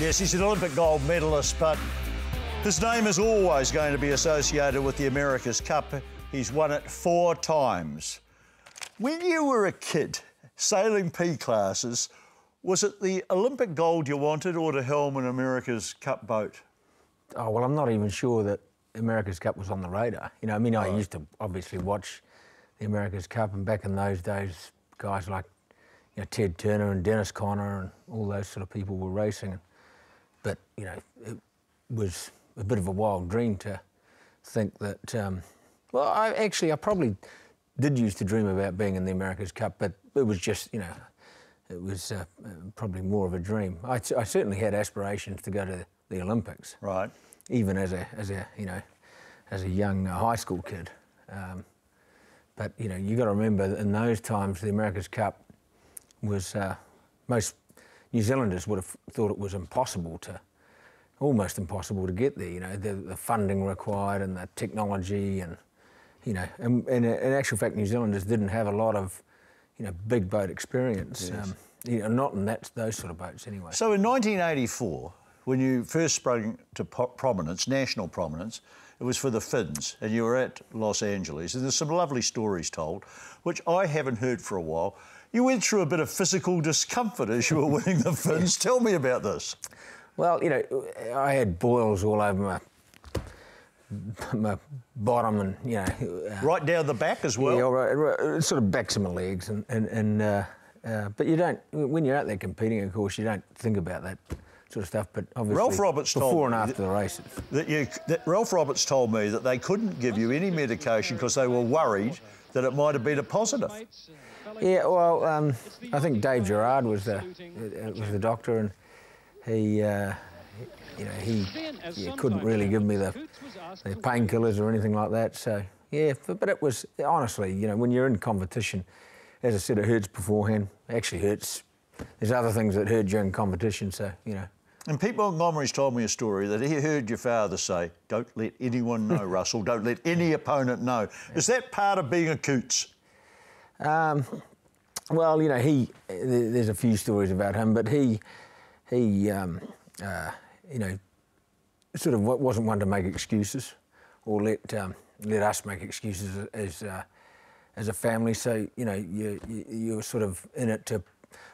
Yes, he's an Olympic gold medalist, but his name is always going to be associated with the America's Cup. He's won it 4 times. When you were a kid, sailing P classes, was it the Olympic gold you wanted or to helm an America's Cup boat? Oh, well, I'm not even sure that America's Cup was on the radar. You know, I mean, I used to obviously watch the America's Cup, and back in those days, guys like, you know, Ted Turner and Dennis Conner and all those sort of people were racing. But, you know, it was a bit of a wild dream to think that, well, I probably did used to dream about being in the America's Cup, but it was just, you know, it was probably more of a dream. I certainly had aspirations to go to the Olympics. Right. Even as a you know, as a young high school kid. But, you know, you got to remember that in those times, the America's Cup was, most New Zealanders would have thought it was almost impossible to get there, you know, the funding required and the technology and, you know, and in actual fact, New Zealanders didn't have a lot of, you know, big boat experience, yes. You know, not in those sort of boats anyway. So in 1984, when you first sprang to prominence, national prominence, it was for the Finns, and you were at Los Angeles, and there's some lovely stories told, which I haven't heard for a while. You went through a bit of physical discomfort as you were winning the Finns. Tell me about this. Well, you know, I had boils all over my bottom and, you know... right down the back as well? Yeah, right, sort of backs of my legs. But you don't... When you're out there competing, of course, you don't think about that sort of stuff, but obviously Ralph Roberts before and after the races. Ralph Roberts told me that they couldn't give you any medication because they were worried that it might have been a positive. Yeah, well, I think Dave Gerard was the doctor, and he, you know, he couldn't really give me the painkillers or anything like that. So yeah, but it was honestly, you know, when you're in competition, as I said, it hurts beforehand. It actually hurts. There's other things that hurt during competition, so you know. And Pete Montgomery's told me a story that he heard your father say, "Don't let anyone know, Russell. Don't let any opponent know." Is that part of being a Coutts? Well, you know, there's a few stories about him, but he you know, sort of wasn't one to make excuses or let us make excuses as a family. So, you know, you were sort of in it to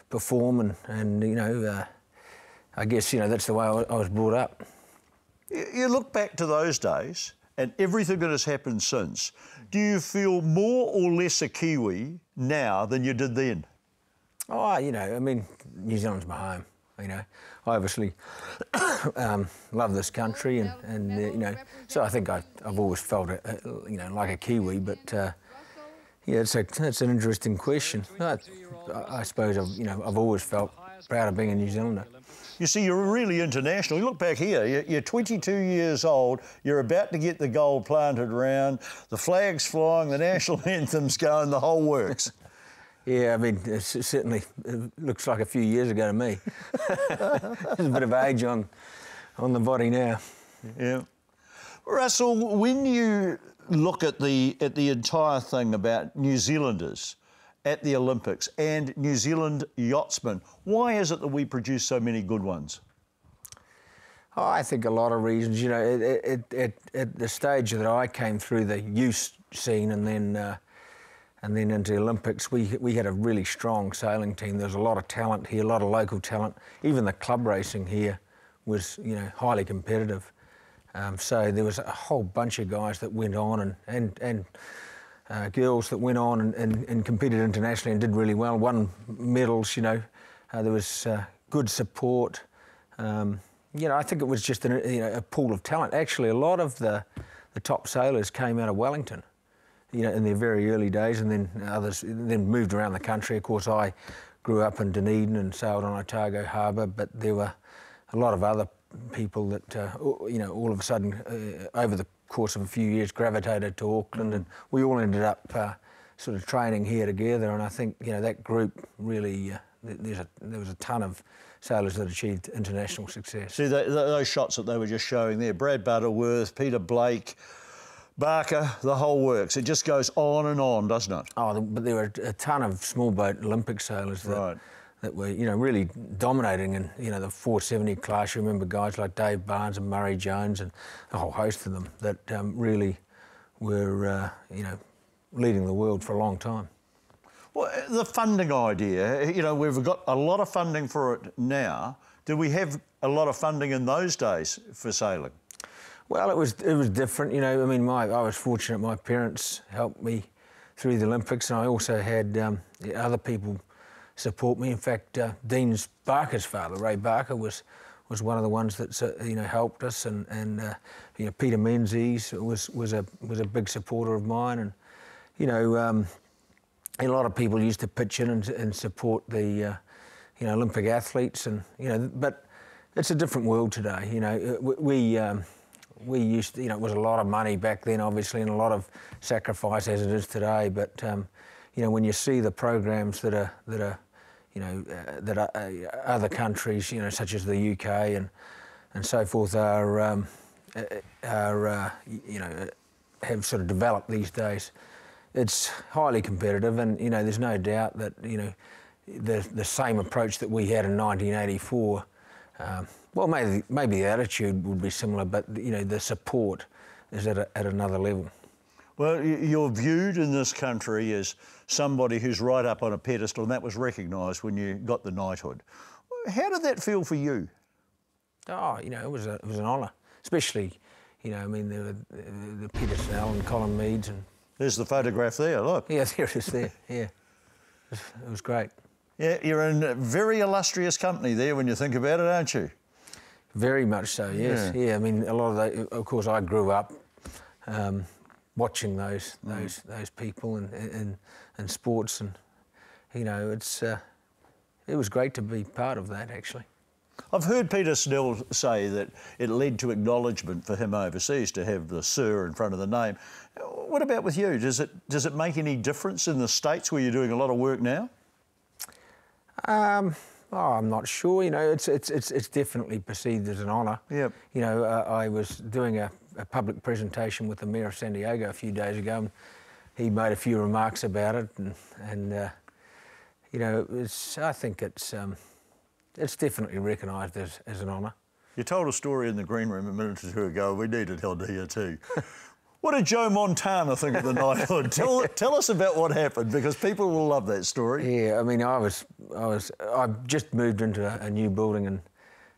perform and you know, I guess, you know, that's the way I was brought up. You look back to those days and everything that has happened since, do you feel more or less a Kiwi now than you did then? Oh, you know, I mean, New Zealand's my home, you know. I obviously love this country and you know, so I think I've always felt, you know, like a Kiwi, but yeah, it's an interesting question. I suppose I've always felt proud of being a New Zealander. You see, you're really international. You look back here, you're 22 years old, you're about to get the gold planted around, the flag's flying, the national anthem's going, the whole works. Yeah, I mean, it certainly looks like a few years ago to me. There's a bit of age on the body now. Yeah. Russell, when you look at the entire thing about New Zealanders at the Olympics and New Zealand yachtsmen, why is it that we produce so many good ones? Oh, I think a lot of reasons. You know, at the stage that I came through the youth scene and then into the Olympics, we had a really strong sailing team. There was a lot of talent here, a lot of local talent. Even the club racing here was, you know, highly competitive. So there was a whole bunch of guys that went on and girls that went on and competed internationally and did really well, won medals, you know. There was good support. You know, I think it was just a pool of talent. Actually, a lot of the top sailors came out of Wellington, you know, in their very early days, and then others then moved around the country. Of course, I grew up in Dunedin and sailed on Otago Harbour, but there were a lot of other people that, you know, all of a sudden, over the course of a few years, gravitated to Auckland, and we all ended up sort of training here together. And I think, you know, that group really, there was a ton of sailors that achieved international success. See, those shots that they were just showing there, Brad Butterworth, Peter Blake, Barker, the whole works. It just goes on and on, doesn't it? Oh, but there were a ton of small boat Olympic sailors that were, you know, really dominating in, you know, the 470 class. You remember guys like Dave Barnes and Murray Jones and a whole host of them that really were, you know, leading the world for a long time. Well, the funding idea, you know, we've got a lot of funding for it now. Did we have a lot of funding in those days for sailing? Well, it was different, you know. I mean, I was fortunate. My parents helped me through the Olympics, and I also had other people support me. In fact, Dean Barker's father, Ray Barker, was one of the ones that you know, helped us, and you know, Peter Menzies was a big supporter of mine, and you know, a lot of people used to pitch in and support the you know, Olympic athletes, and you know, but it's a different world today. You know, we used to, you know, it was a lot of money back then, obviously, and a lot of sacrifice as it is today. But you know, when you see the programs that are you know, that other countries, you know, such as the UK and so forth are you know, have sort of developed these days, it's highly competitive, and you know, there's no doubt that, you know, the same approach that we had in 1984. Well, maybe the attitude would be similar, but you know, the support is at another level. Well, you're viewed in this country as somebody who's right up on a pedestal, and that was recognised when you got the knighthood. How did that feel for you? Oh, you know, it was an honour, especially, you know, I mean, the Peter Snell and Colin Meads and. There's the photograph there. Look. Yeah, there it is. There. Yeah, it was great. Yeah, you're in a very illustrious company there when you think about it, aren't you? Very much so, yes. Yeah, I mean, a lot of of course, I grew up watching those people and sports, and you know, it was great to be part of that, actually. I've heard Peter Snell say that it led to acknowledgement for him overseas to have the Sir in front of the name. What about with you? Does it make any difference in the States where you're doing a lot of work now? Oh, I'm not sure. You know, it's definitely perceived as an honour. Yep. You know, I was doing a public presentation with the Mayor of San Diego a few days ago, and he made a few remarks about it, and you know, I think it's definitely recognised as an honour. You told a story in the green room a minute or two ago. We need to tell here too. What did Joe Montana think of the knighthood? Tell us about what happened, because people will love that story. Yeah, I mean, I just moved into a new building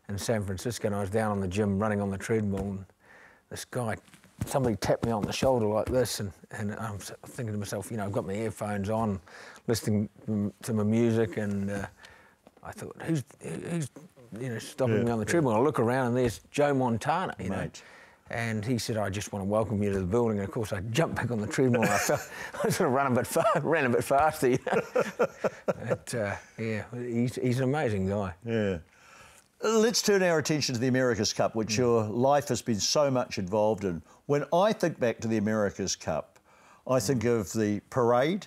in San Francisco, and I was down on the gym running on the treadmill, and this guy, somebody tapped me on the shoulder like this, and I'm thinking to myself, you know, I've got my earphones on, listening to my music, and I thought, who's you know, stopping me on the treadmill? I look around, and there's Joe Montana, you know. And he said, I just want to welcome you to the building. And of course, I jumped back on the treadmill, and I sort of ran a bit faster, you know. But yeah, he's an amazing guy. Yeah. Let's turn our attention to the America's Cup, which your life has been so much involved in. When I think back to the America's Cup, I think of the parade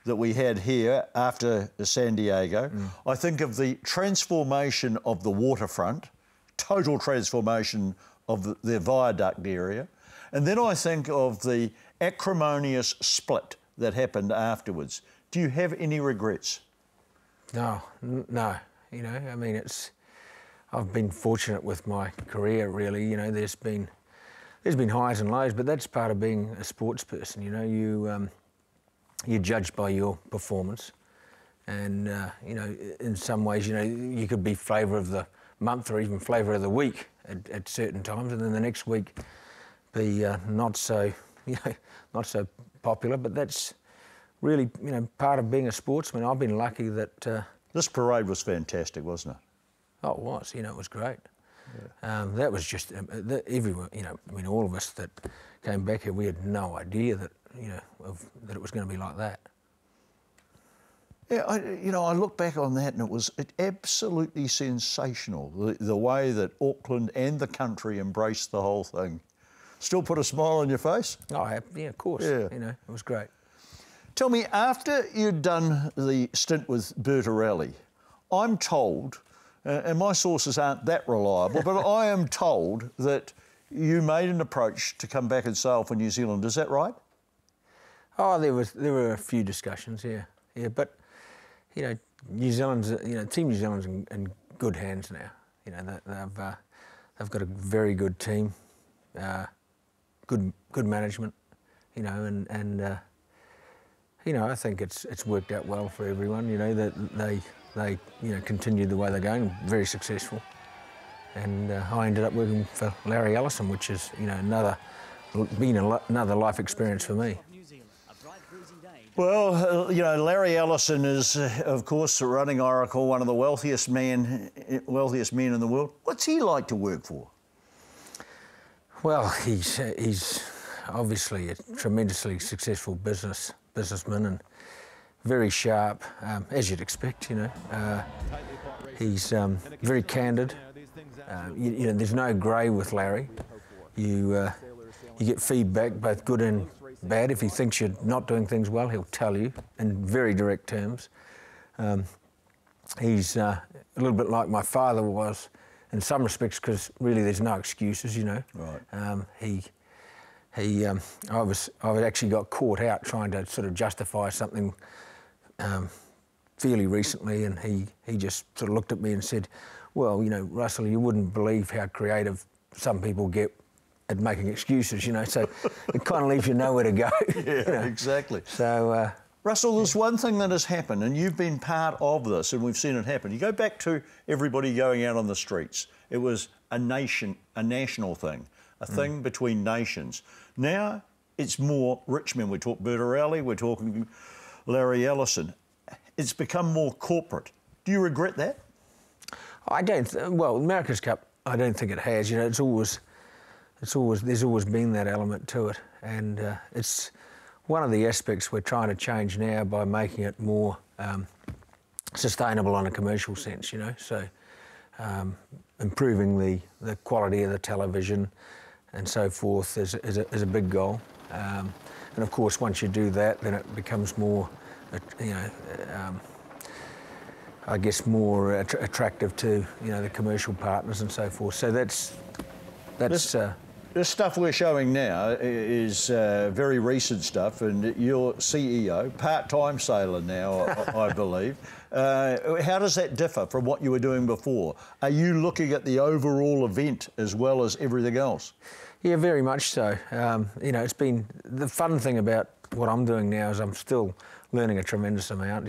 that we had here after San Diego. I think of the transformation of the waterfront, total transformation of the viaduct area. And then I think of the acrimonious split that happened afterwards. Do you have any regrets? No. You know, I mean, I've been fortunate with my career, really. You know, there's been highs and lows, but that's part of being a sports person. You know, you're judged by your performance, and you know, in some ways, you know, you could be flavour of the month or even flavour of the week at certain times, and then the next week be not so popular. But that's really, you know, part of being a sportsman. I've been lucky that this parade was fantastic, wasn't it? Oh, it was. You know, it was great. Yeah. That was just everyone. You know, I mean, all of us that came back here, we had no idea that, you know, that it was going to be like that. Yeah, you know, I look back on that, and it was absolutely sensational, the way that Auckland and the country embraced the whole thing. Still put a smile on your face? Oh, yeah, of course. Yeah. You know, it was great. Tell me, after you'd done the stint with Bertarelli, I'm told, and my sources aren't that reliable, but I am told that you made an approach to come back and sail for New Zealand. Is that right? Oh, there were a few discussions, yeah. But, you know, New Zealand's, Team New Zealand's in good hands now. They've got a very good team, good management, and I think it's worked out well for everyone. That they continued the way they're going, very successful. And I ended up working for Larry Ellison, which is another life experience for me. Well, Larry Ellison is, of course, running Oracle, one of the wealthiest men in the world. What's he like to work for? Well, he's obviously a tremendously successful businessman and very sharp, as you'd expect. He's very candid. There's no grey with Larry. You get feedback, both good and bad. If he thinks you're not doing things well, he'll tell you in very direct terms. He's a little bit like my father was in some respects, because really there's no excuses, Right. I actually got caught out trying to sort of justify something fairly recently, and he just sort of looked at me and said, well, Russell, you wouldn't believe how creative some people get at making excuses, so it kind of leaves you nowhere to go. Yeah, exactly. So, Russell, there's one thing that has happened, and you've been part of this, and we've seen it happen. You go back to everybody going out on the streets. It was a national thing, a thing between nations. Now it's more Richmond. We talk Bertarelli, we're talking Larry Ellison. It's become more corporate. Do you regret that? I don't. Well, America's Cup, I don't think it has. There's always been that element to it, and it's one of the aspects we're trying to change now by making it more sustainable in a commercial sense. So improving the quality of the television and so forth is a big goal, and of course once you do that, then it becomes more, I guess, more attractive to the commercial partners and so forth. So that's. This stuff we're showing now is very recent stuff, and you're CEO, part-time sailor now, I believe. How does that differ from what you were doing before? Are you looking at the overall event as well as everything else? Yeah, very much so. It's been the fun thing about what I'm doing now is I'm still learning a tremendous amount.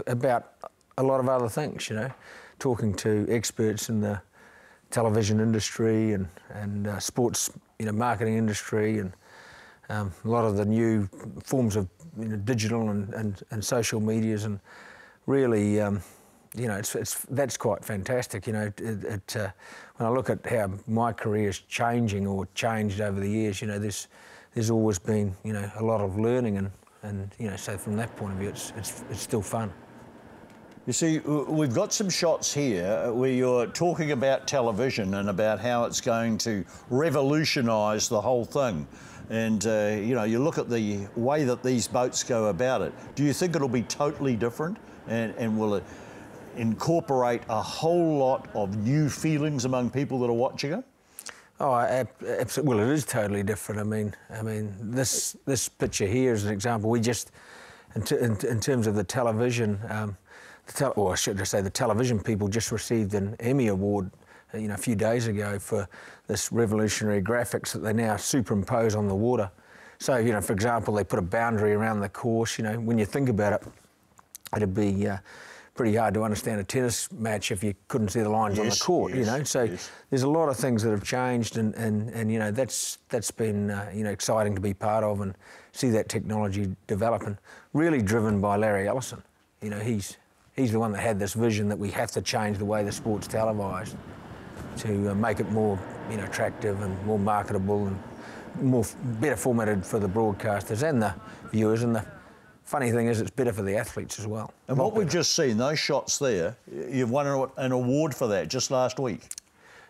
About a lot of other things. Talking to experts in the television industry and sports, marketing industry, and a lot of the new forms of digital and social medias, and really, that's quite fantastic. When I look at how my career is changing or changed over the years, there's always been a lot of learning, and so from that point of view, it's still fun. You see, we've got some shots here where you're talking about television and about how it's going to revolutionise the whole thing. And, you look at the way that these boats go about it. Do you think it'll be totally different? And will it incorporate a whole lot of new feelings among people that are watching it? Oh, absolutely. Well, it is totally different. I mean, this picture here is an example. We just, in terms of the television, or should I say the television people just received an Emmy Award, a few days ago for this revolutionary graphics that they now superimpose on the water. So, for example, they put a boundary around the course. When you think about it, it'd be pretty hard to understand a tennis match if you couldn't see the lines on the court. So there's a lot of things that have changed, and that's been exciting to be part of and see that technology develop, and really driven by Larry Ellison. He's the one that had this vision that we have to change the way the sport's televised to make it more attractive and more marketable and better formatted for the broadcasters and the viewers. And the funny thing is, it's better for the athletes as well. And what we've just seen, those shots there, you've won an award for that just last week.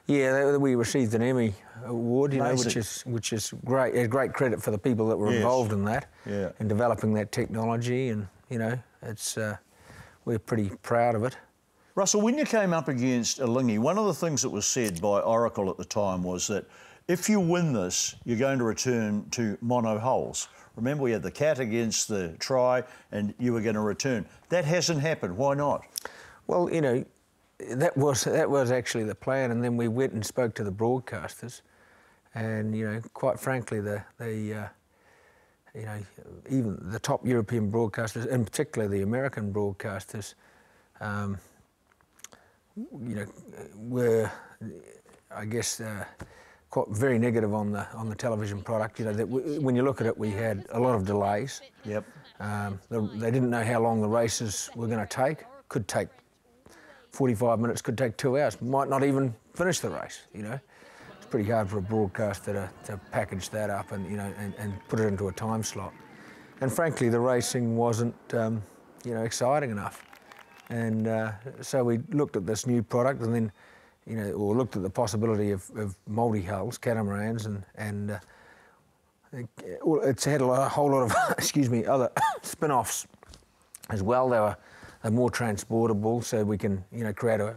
Yeah, we received an Emmy Award, which is great. A great credit for the people that were involved in that, in developing that technology, and it's. We're pretty proud of it. Russell, when you came up against Alinghi, one of the things that was said by Oracle at the time was that If you win this, you're going to return to mono hulls. Remember, we had the cat against the try, and you were going to return. That hasn't happened. Why not? Well, you know, that was actually the plan, and then we went and spoke to the broadcasters, and you know, quite frankly, you know, even the top European broadcasters, in particular the American broadcasters, you know, were, I guess, quite very negative on the television product. You know, that when you look at it, we had a lot of delays. Yep. They didn't know how long the races were going to take. Could take 45 minutes, could take 2 hours. Might not even finish the race. You know, it's pretty hard for a broadcaster to package that up and you know and put it into a time slot. And frankly, the racing wasn't you know, exciting enough. And so we looked at this new product, and then, you know, or looked at the possibility of multi-hulls, catamarans, and it's had a whole lot of, excuse me, other spin-offs as well. They're more transportable, so we can, you know,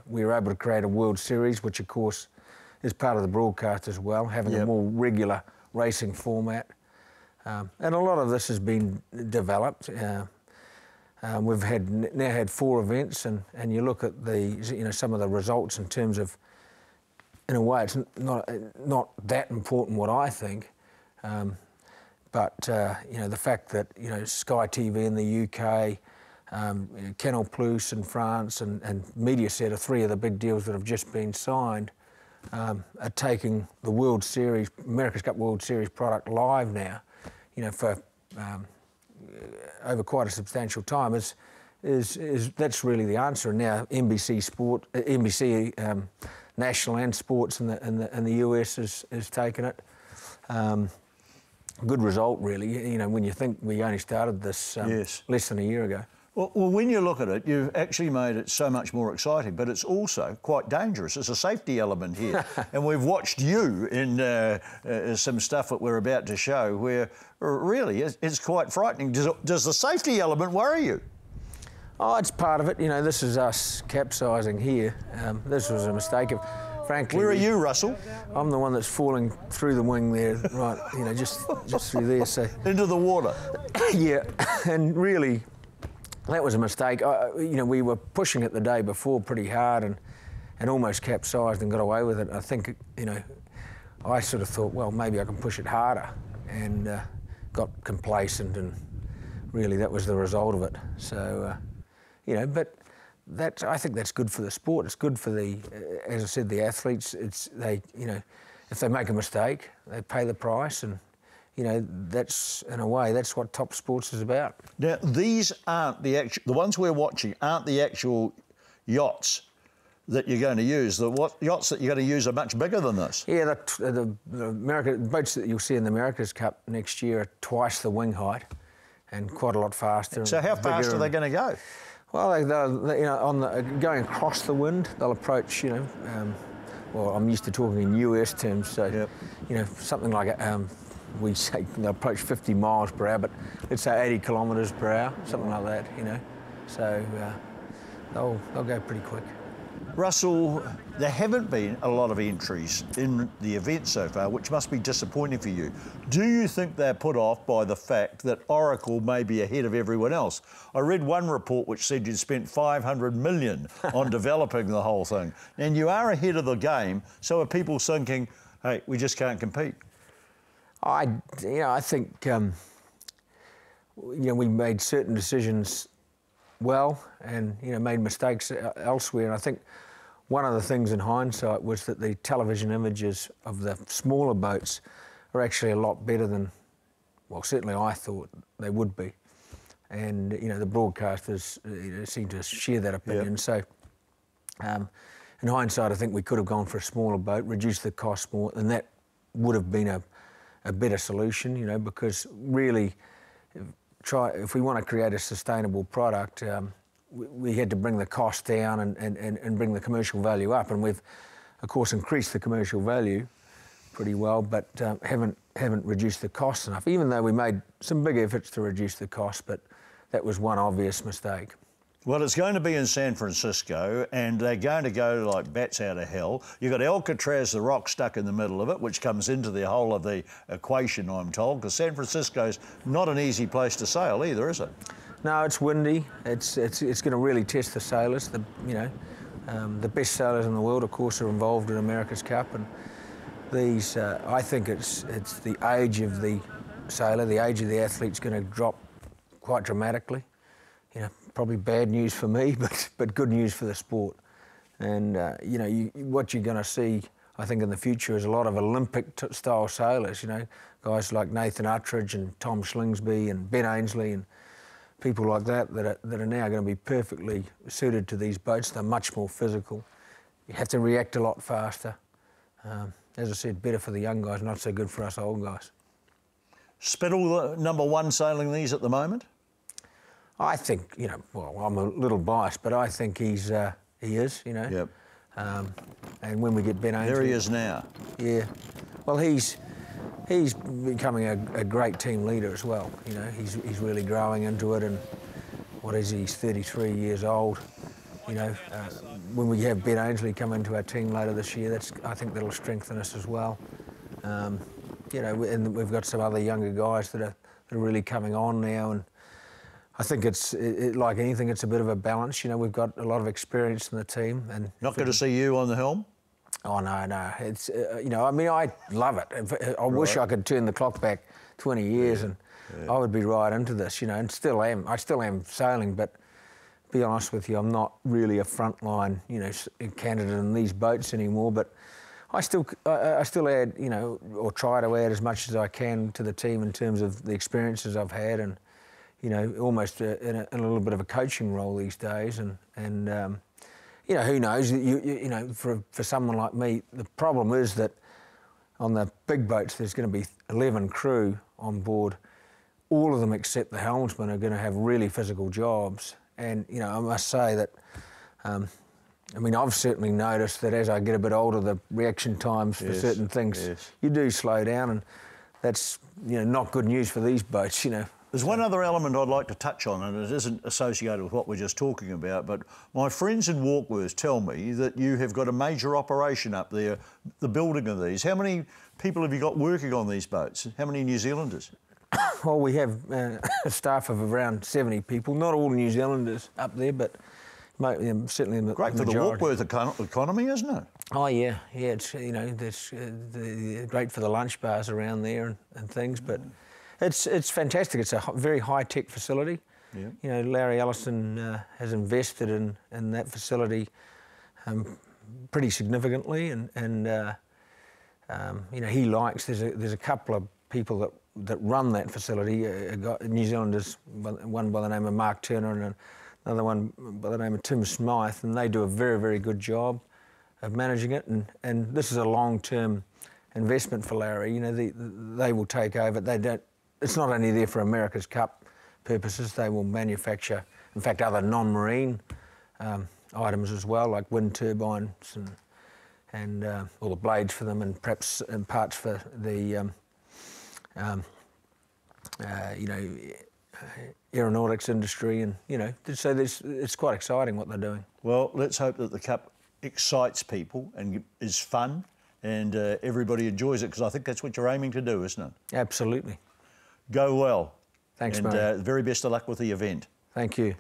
we were able to create a World Series, which of course is part of the broadcast as well, having a more regular racing format. And a lot of this has been developed. We've now had 4 events, and you look at you know, some of the results in terms of, in a way, it's not that important what I think, but you know, the fact that, you know, Sky TV in the UK, Canal Plus in France, and Mediaset are 3 of the big deals that have just been signed, are taking the World Series, America's Cup World Series product live now, you know, for over quite a substantial time. That's really the answer. And now NBC Sport, NBC National and Sports in the US has taken it. Good result, really. You know, when you think we only started this less than a year ago. Well, when you look at it, you've actually made it so much more exciting, but it's also quite dangerous. There's a safety element here. And we've watched you in some stuff that we're about to show where really it's quite frightening. Does the safety element worry you? Oh, it's part of it. You know, this is us capsizing here. This was a mistake of, frankly... Where are you, Russell? I'm the one that's falling through the wing there, right, you know, just through there, so... Into the water? Yeah, and really... That was a mistake. You know, we were pushing it the day before pretty hard and almost capsized and got away with it. I think, you know, I sort of thought, well, maybe I can push it harder, and got complacent, and really that was the result of it. So, you know, but I think that's good for the sport. It's good for the, as I said, the athletes. They, you know, if they make a mistake, they pay the price, and you know, that's, in a way, that's what top sports is about. Now, these aren't the ones we're watching aren't the actual yachts that you're going to use. The yachts that you're going to use are much bigger than this. Yeah, the boats that you'll see in the America's Cup next year are twice the wing height and quite a lot faster. So how fast are they going to go? Well, you know, going across the wind, they'll approach, you know, well, I'm used to talking in US terms, so, you know, something like we say they'll approach 50 miles per hour, but let's say 80 kilometres per hour, something like that, you know. So they'll go pretty quick. Russell, there haven't been a lot of entries in the event so far, which must be disappointing for you. Do you think they're put off by the fact that Oracle may be ahead of everyone else? I read one report which said you'd spent $500 million on developing the whole thing. And you are ahead of the game, so are people thinking, hey, we just can't compete? I think, you know, we made certain decisions well and, you know, made mistakes elsewhere. And I think one of the things in hindsight was that the television images of the smaller boats are actually a lot better than, well, certainly I thought they would be. And, you know, the broadcasters seem to share that opinion. So, in hindsight, I think we could have gone for a smaller boat, reduced the cost more, and that would have been a better solution, you know, because really, if we want to create a sustainable product, we had to bring the cost down and bring the commercial value up, and we've, of course, increased the commercial value pretty well, but haven't reduced the cost enough. Even though we made some big efforts to reduce the cost, but that was one obvious mistake. Well, it's going to be in San Francisco, and they're going to go like bats out of hell. You've got Alcatraz, the rock, stuck in the middle of it, which comes into the whole of the equation, I'm told, because San Francisco's not an easy place to sail either, is it? No, it's windy. It's going to really test the sailors. The best sailors in the world, of course, are involved in America's Cup, and these, I think it's the age of the sailor, the age of the athlete's going to drop quite dramatically. You know, probably bad news for me, but good news for the sport. And what you're going to see, I think, in the future is a lot of Olympic-style sailors. You know, guys like Nathan Uttridge and Tom Slingsby and Ben Ainslie and people like that are now going to be perfectly suited to these boats. They're much more physical. You have to react a lot faster. As I said, better for the young guys, not so good for us old guys. Spittle, #1 sailing these at the moment? I think, well, I'm a little biased, but I think he is, Yep. And when we get Ben Ainslie... There he is now. Yeah. Well, he's becoming a great team leader as well. You know, he's really growing into it, and what is he? He's 33 years old. You know, when we have Ben Ainslie come into our team later this year, I think that'll strengthen us as well. And we've got some other younger guys that are really coming on now, and I think it's like anything, it's a bit of a balance. You know, we've got a lot of experience in the team, and not going to see you on the helm. Oh no! It's I mean, I love it. I wish I could turn the clock back 20 years, and I would be right into this. And still am. I still am sailing, but to be honest with you, I'm not really a frontline candidate in these boats anymore. But I still add or try to add as much as I can to the team in terms of the experiences I've had, and almost in a little bit of a coaching role these days, and who knows? For someone like me, the problem is that on the big boats there's going to be 11 crew on board. All of them except the helmsman are going to have really physical jobs, and I must say that. I've certainly noticed that as I get a bit older, the reaction times for certain things you do slow down, and that's not good news for these boats. There's one other element I'd like to touch on, and it isn't associated with what we're just talking about, but my friends in Warkworth tell me that you have got a major operation up there, the building of these. How many people have you got working on these boats? How many New Zealanders? Well, we have a staff of around 70 people, not all New Zealanders up there, but certainly the great for the Warkworth economy, isn't it? Oh yeah, it's that's great for the lunch bars around there and things, but it's fantastic. It's a very high-tech facility. Yeah. Larry Ellison has invested in that facility pretty significantly, and he likes. There's a couple of people that run that facility. New Zealanders, one by the name of Mark Turner and another one by the name of Tim Smythe, and they do a very, very good job of managing it. And this is a long-term investment for Larry. They will take over. They don't. It's not only there for America's Cup purposes. They will manufacture, in fact, other non-marine items as well, like wind turbines and all the blades for them, and perhaps parts for the aeronautics industry, and so it's quite exciting what they're doing. Well, let's hope that the Cup excites people and is fun, and everybody enjoys it, because I think that's what you're aiming to do, isn't it? Absolutely. Go well. Thanks, and mate. Very best of luck with the event. Thank you.